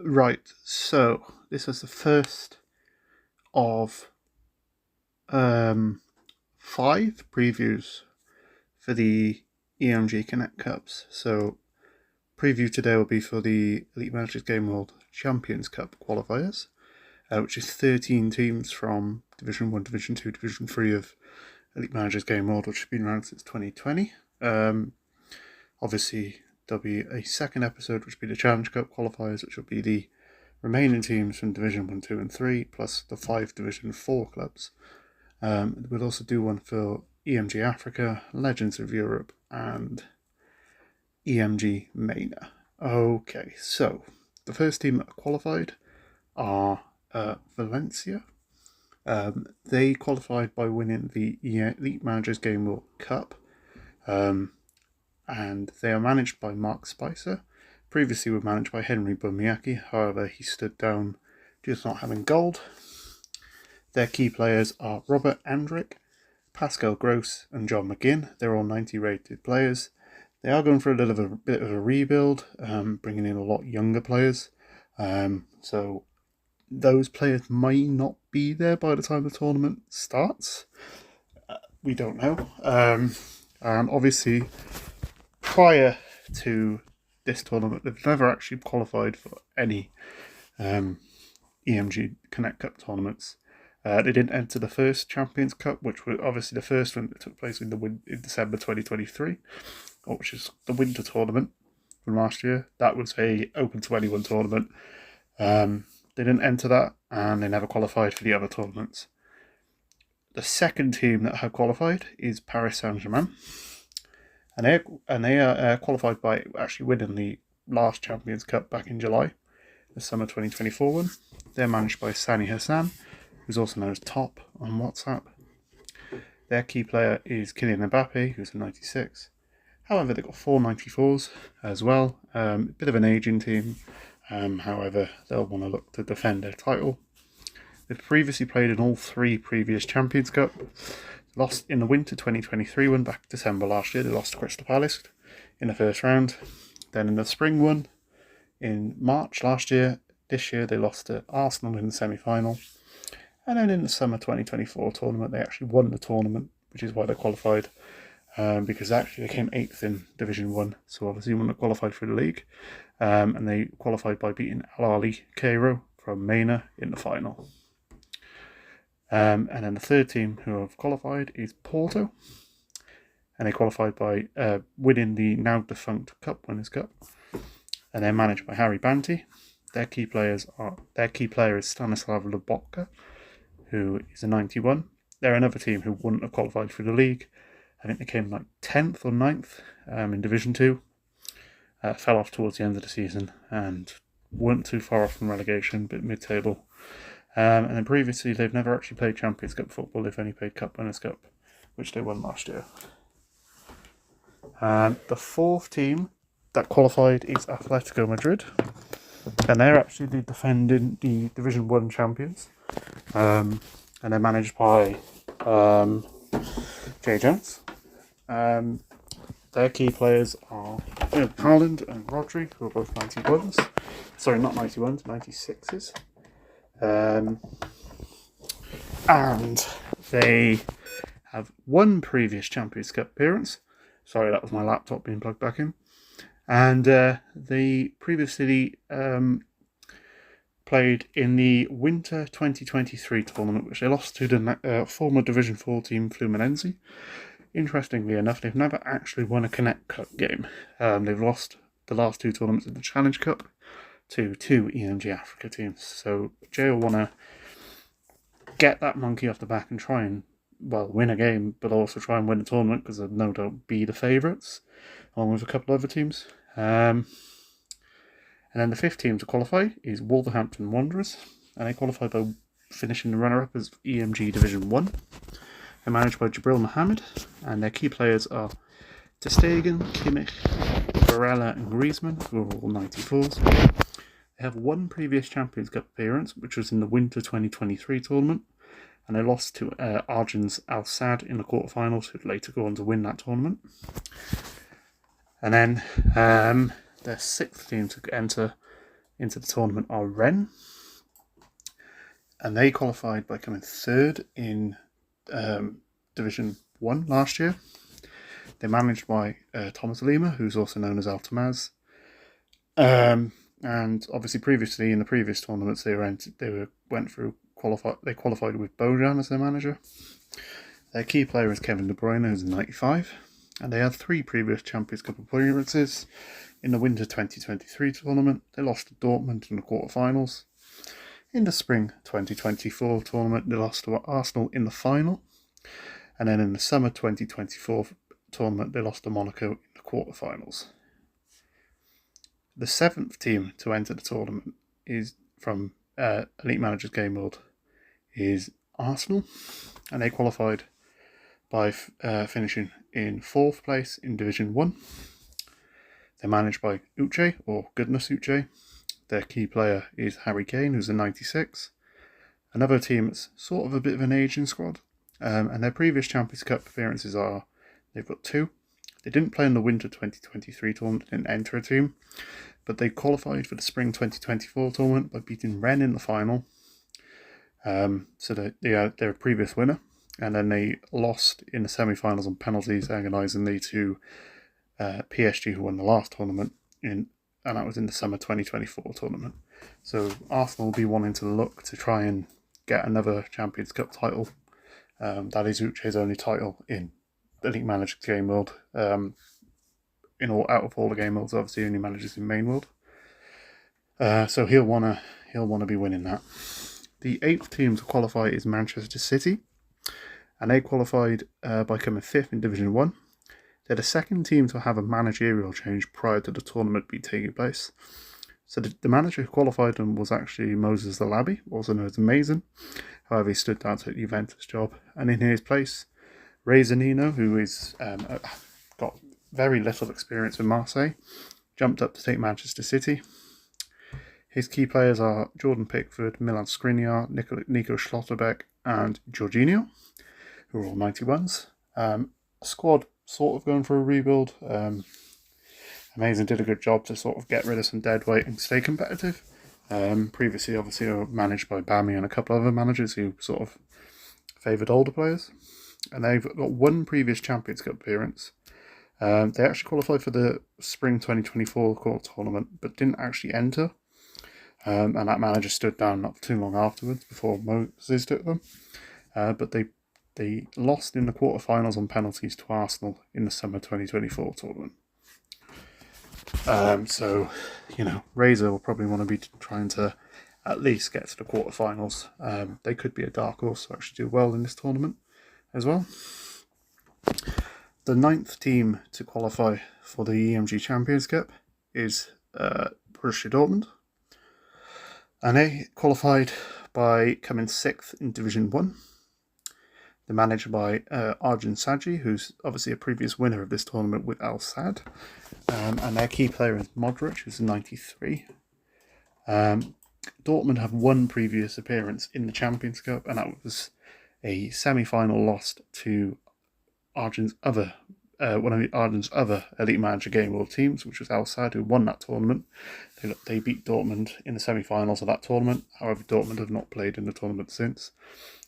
Right, so this is the first of 5 previews for the EMG Connect Cups. So, preview today will be for the Elite Managers Gameworld Champions Cup qualifiers, which is 13 teams from Division 1, Division 2, Division 3 of Elite Managers Gameworld, which has been around since 2020. Obviously, there'll be a second episode, which will be the Challenge Cup qualifiers, which will be the remaining teams from Division 1, 2 and 3, plus the 5 Division 4 clubs. We'll also do one for EMG Africa, Legends of Europe, and EMG Mainworld. Okay, so the first team that are qualified are Valencia. They qualified by winning the Elite Managers Gameworld Cup, and they are managed by Mark Spicer. Previously were managed by Henry Bumiaki, however he stood down due to not having gold. Their key players are Robert Andrick, Pascal Gross and John McGinn. They're all 90 rated players. They are going for a bit of a rebuild, bringing in a lot younger players. So those players might not be there by the time the tournament starts. We don't know. And obviously, prior to this tournament, they've never actually qualified for any EMG Connect Cup tournaments. They didn't enter the first Champions Cup, which was obviously the first one that took place in December 2023, which is the winter tournament from last year. That was a open to anyone tournament. They didn't enter that, and they never qualified for the other tournaments. The second team that have qualified is Paris Saint-Germain, and they are qualified by actually winning the last Champions Cup back in July, the summer 2024 one. They're managed by Sani Hassan, who's also known as Top on WhatsApp. Their key player is Kylian Mbappe, who's a 96. However, they've got 4 94s as well. Bit of an aging team. However, they'll want to look to defend their title. They've previously played in all 3 previous Champions Cup. Lost in the winter 2023 one back December last year. They lost to Crystal Palace in the first round. Then in the spring one in March last year. This year they lost to Arsenal in the semi-final. And then in the summer 2024 tournament, they actually won the tournament, which is why they qualified. Because actually they came 8th in Division 1, so obviously wouldn't have qualified for the league. And they qualified by beating Al Ahly Cairo from MENA in the final. And then the third team who have qualified is Porto, and they qualified by winning the now defunct Cup Winners' Cup, and they're managed by Harry Banty. Their key player is Stanislav Lobotka, who is a 91. They're another team who wouldn't have qualified for the league. I think they came like 10th or 9th in Division 2. Fell off towards the end of the season and weren't too far off from relegation, but mid-table. And then previously, they've never actually played Champions Cup football. They've only played Cup Winners' Cup, which they won last year. The fourth team that qualified is Atletico Madrid, and they're actually defending the Division 1 champions. And they're managed by Jay Jones. Their key players are Haaland and Rodri, who are both 91s. Sorry, not 91s, 96s. And they have 1 previous Champions Cup appearance. Sorry, that was my laptop being plugged back in. And they previously played in the winter 2023 tournament, which they lost to the former Division 4 team Fluminense. Interestingly enough, they've never actually won a Connect Cup game. They've lost the last 2 tournaments in the Challenge Cup to 2 EMG Africa teams. So Jay will want to get that monkey off the back and try and, win a game, but also try and win the tournament, because they'll no doubt be the favourites, along with a couple other teams. And then the 5th team to qualify is Wolverhampton Wanderers, and they qualified by finishing the runner-up as EMG Division 1. They're managed by Jibril Mohammed, and their key players are Ter Stegen, Kimmich, Barella and Griezmann, who are all 94s. They have 1 previous Champions Cup appearance, which was in the winter 2023 tournament, and they lost to Arjun's Al Sadd in the quarterfinals, who'd later go on to win that tournament. And then their 6th team to enter into the tournament are Rennes, and they qualified by coming third in Division 1 last year. They're managed by Thomas Lima, who's also known as Altamaz. And obviously, previously in the previous tournaments, they qualified with Bojan as their manager. Their key player is Kevin De Bruyne, who's 95, and they had 3 previous Champions Cup appearances. In the winter 2023 tournament, they lost to Dortmund in the quarterfinals. In the spring 2024 tournament, they lost to Arsenal in the final, and then in the summer 2024 tournament, they lost to Monaco in the quarterfinals. The 7th team to enter the tournament is from Elite Managers Gameworld is Arsenal, and they qualified by finishing in 4th place in Division 1. They're managed by Uche, or Goodness Uche. Their key player is Harry Kane, who's a 96. Another team that's sort of a bit of an aging squad, and their previous Champions Cup appearances are, they've got 2. They didn't play in the winter 2023 tournament, didn't enter a team, but they qualified for the spring 2024 tournament by beating Rennes in the final. So they're a previous winner, and then they lost in the semi-finals on penalties agonisingly to PSG, who won the last tournament, and that was in the summer 2024 tournament. So Arsenal will be wanting to look to try and get another Champions Cup title. That is Uche's only title in Elite Managers Gameworld. Out of all the game modes, obviously only manages in Mainworld. So he'll wanna be winning that. The 8th team to qualify is Manchester City, and they qualified by coming 5th in Division 1. They're the 2nd team to have a managerial change prior to the tournament being taking place. So the manager who qualified them was actually Moses Alabi, also known as Mason. However, he stood down to the Juventus job, and in his place, Ray Zanino, who is got very little experience with Marseille, jumped up to take Manchester City. His key players are Jordan Pickford, Milan Skriniar, Nico Schlotterbeck, and Jorginho, who are all 91s. Squad sort of going for a rebuild. Amazing did a good job to sort of get rid of some dead weight and stay competitive. Previously, obviously, they were managed by Bammy and a couple of other managers who sort of favoured older players. And they've got 1 previous Champions Cup appearance. They actually qualified for the Spring 2024 tournament, but didn't actually enter. And that manager stood down not too long afterwards before Moses took them. But they lost in the quarterfinals on penalties to Arsenal in the summer 2024 tournament. So, Razor will probably want to be trying to at least get to the quarterfinals. They could be a dark horse to actually do well in this tournament as well. The 9th team to qualify for the EMG Champions Cup is Borussia Dortmund, and they qualified by coming 6th in Division 1. They're managed by Arjun Saji, who's obviously a previous winner of this tournament with Al Sadd, and their key player is Modric, who's a 93. Dortmund have 1 previous appearance in the Champions Cup, and that was a semi-final loss to one of Arden's other Elite Manager Gameworld teams, which was Al Sadd, who won that tournament. They beat Dortmund in the semi-finals of that tournament. However, Dortmund have not played in the tournament since,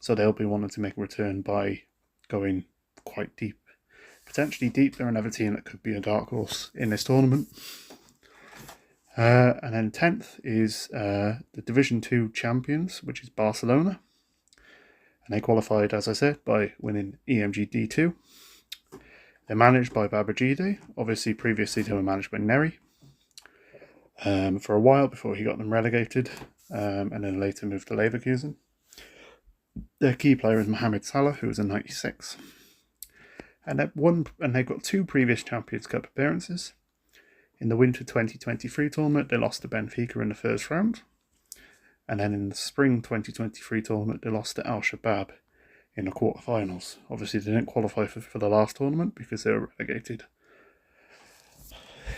so they'll be wanting to make a return by going quite deep. Potentially deep, they're another team that could be a dark horse in this tournament. And then 10th is the Division 2 champions, which is Barcelona. And they qualified, as I said, by winning EMG D2. They're managed by Babajide. Obviously, previously they were managed by Neri for a while before he got them relegated, and then later moved to Leverkusen. Their key player is Mohamed Salah, who is a 96. And they've got 2 previous Champions Cup appearances. In the winter 2023 tournament, they lost to Benfica in the first round. And then in the spring 2023 tournament, they lost to Al Shabab in the quarterfinals. Obviously, they didn't qualify for the last tournament because they were relegated.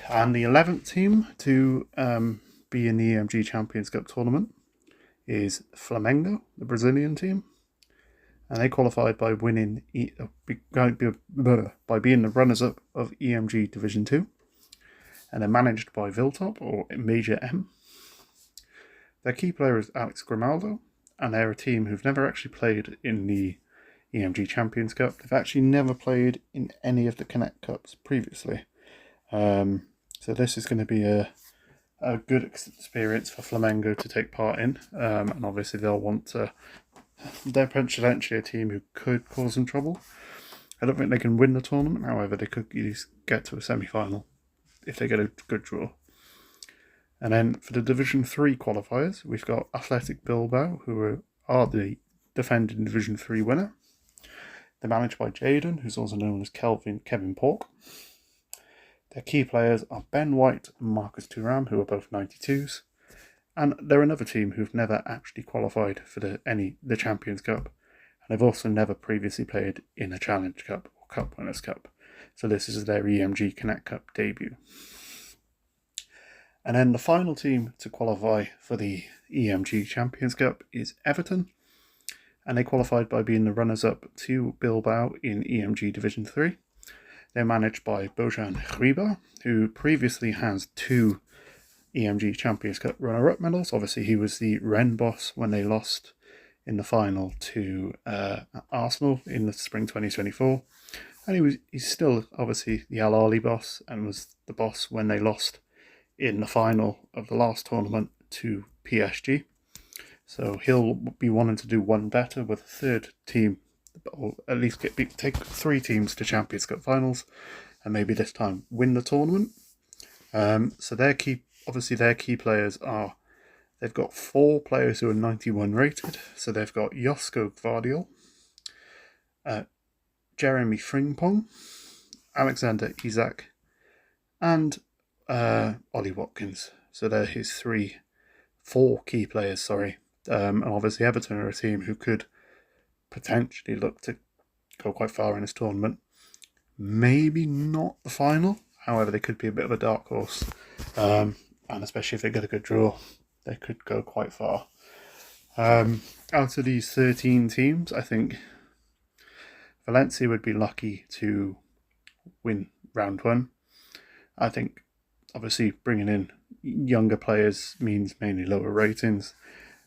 And the 11th team to be in the EMG Champions Cup tournament is Flamengo, the Brazilian team. And they qualified by winning, by being the runners-up of EMG Division 2. And they're managed by Viltop, or Major M. Their key player is Alex Grimaldo, and they're a team who've never actually played in the EMG Champions Cup. They've actually never played in any of the Connect Cups previously. So this is going to be a good experience for Flamengo to take part in, and obviously they'll want to. They're potentially a team who could cause them trouble. I don't think they can win the tournament, however they could at least get to a semi-final if they get a good draw. And then for the Division 3 qualifiers, we've got Athletic Bilbao, who are the defending Division 3 winner. They're managed by Jaden, who's also known as Kevin Pork. Their key players are Ben White and Marcus Thuram, who are both 92s. And they're another team who've never actually qualified for the Champions Cup. And they've also never previously played in a Challenge Cup or Cup Winners' Cup. So this is their EMG Connect Cup debut. And then the final team to qualify for the EMG Champions Cup is Everton. And they qualified by being the runners-up to Bilbao in EMG Division 3. They're managed by Bojan Hriba, who previously has 2 EMG Champions Cup runner-up medals. Obviously, he was the Rennes boss when they lost in the final to Arsenal in the spring 2024. And he's still, obviously, the Al Ahly boss and was the boss when they lost in the final of the last tournament to PSG. So he'll be wanting to do one better with a third team, or at least take 3 teams to Champions Cup finals, and maybe this time win the tournament. So their key players are, they've got 4 players who are 91 rated. So they've got Josko Gvardiol, Jeremy Frimpong, Alexander Isak, and Ollie Watkins. So they're his 4 key players, and obviously Everton are a team who could potentially look to go quite far in this tournament. Maybe not the final, however they could be a bit of a dark horse, and especially if they get a good draw, they could go quite far. Out of these 13 teams, I think Valencia would be lucky to win round 1. I think obviously bringing in younger players means mainly lower ratings.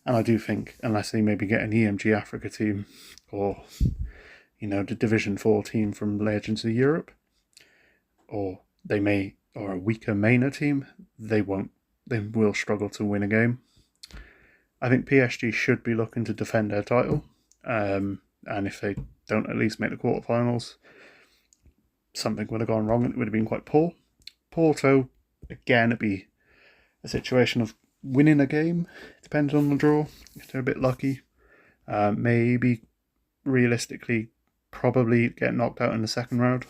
And I do think, unless they maybe get an EMG Africa team or, the Division 4 team from Legends of Europe, or a weaker Mainer team, they will struggle to win a game. I think PSG should be looking to defend their title. And if they don't at least make the quarterfinals, something would have gone wrong and it would have been quite poor. Porto, again, it'd be a situation of winning a game, depending on the draw, if they're a bit lucky. Maybe, realistically, probably get knocked out in the second round.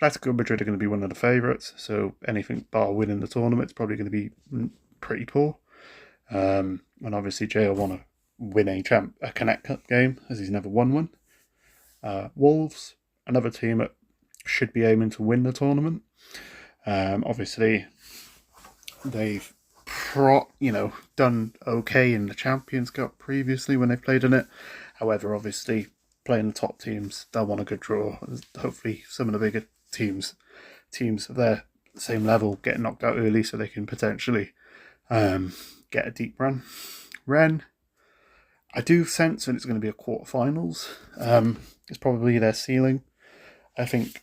Atletico Madrid are going to be one of the favourites, so anything bar winning the tournament is probably going to be pretty poor. And obviously Jay will want to win a Connect Cup game, as he's never won one. Wolves, another team that should be aiming to win the tournament. Obviously, they've done okay in the Champions Cup previously when they've played in it. However, obviously, playing the top teams, they'll want a good draw. Hopefully, some of the bigger teams of their same level get knocked out early so they can potentially get a deep run. Rennes, I do sense that it's going to be a quarterfinals. It's probably their ceiling. I think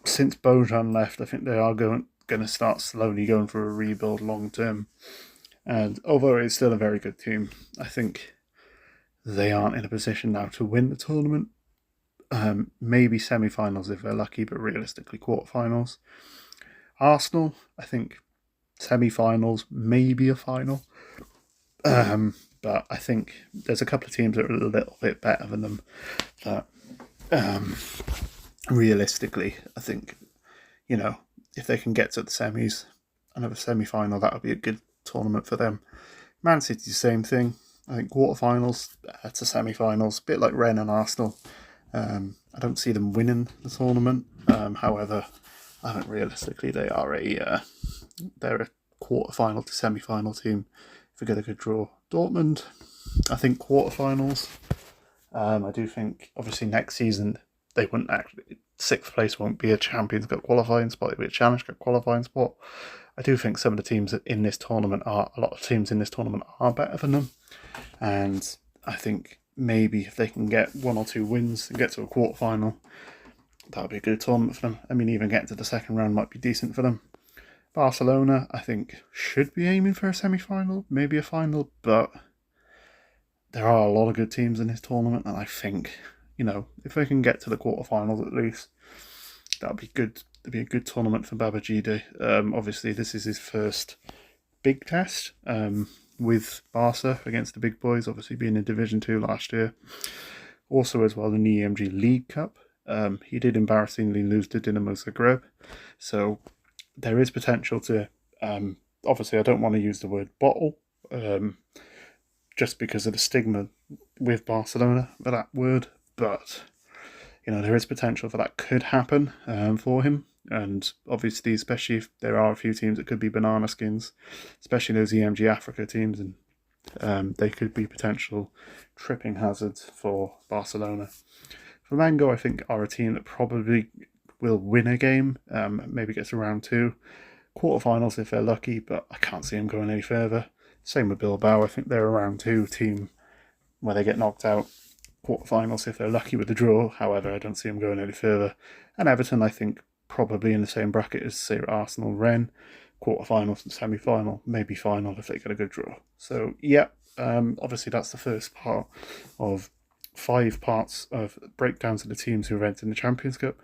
since Bojan left, I think they are going to start slowly going for a rebuild long term. And although it's still a very good team, I think they aren't in a position now to win the tournament. Maybe semi-finals if they're lucky, but realistically quarterfinals. Arsenal, I think semi-finals, maybe a final. But I think there's a couple of teams that are a little bit better than them. That realistically, I think, if they can get to the semis, another semi-final, that would be a good tournament for them. Man City, same thing. I think quarterfinals to semi-finals, a bit like Rennes and Arsenal. I don't see them winning the tournament. However, I think realistically they're a quarterfinal to semi-final team if we get a good draw. Dortmund, I think quarterfinals. I do think obviously next season they wouldn't actually, 6th place won't be a Champions Cup qualifying spot, it'll be a Challenge Cup qualifying spot. I do think some of the teams in this tournament a lot of teams in this tournament are better than them. And I think maybe if they can get 1 or 2 wins and get to a quarterfinal, that would be a good tournament for them. I mean, even getting to the second round might be decent for them. Barcelona, I think, should be aiming for a semi-final, maybe a final, but there are a lot of good teams in this tournament, and I think, if they can get to the quarterfinals at least, that would be good. It'd be a good tournament for Babajide. Obviously, this is his first big test with Barca against the big boys, obviously being in Division 2 last year. Also, as well, in the EMG League Cup. He did embarrassingly lose to Dinamo Zagreb, so there is potential to, obviously I don't want to use the word bottle, just because of the stigma with Barcelona for that word, but there is potential for that could happen for him, and obviously, especially if there are a few teams that could be banana skins, especially those EMG Africa teams, and they could be potential tripping hazards for Barcelona. Flamengo, I think, are a team that probably will win a game, maybe get to round 2, quarterfinals if they're lucky, but I can't see them going any further. Same with Bilbao, I think they're a round 2 team where they get knocked out. Quarterfinals if they're lucky with the draw, however, I don't see them going any further. And Everton, I think, probably in the same bracket as, say, Arsenal, Rennes, quarterfinals and semi-final, maybe final if they get a good draw. So, yeah, obviously that's the first part of 5 parts of breakdowns of the teams who went in the Champions Cup.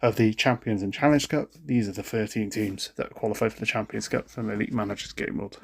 Of the Champions and Challenge Cup, these are the 13 teams that qualified for the Champions Cup from Elite Managers Gameworld.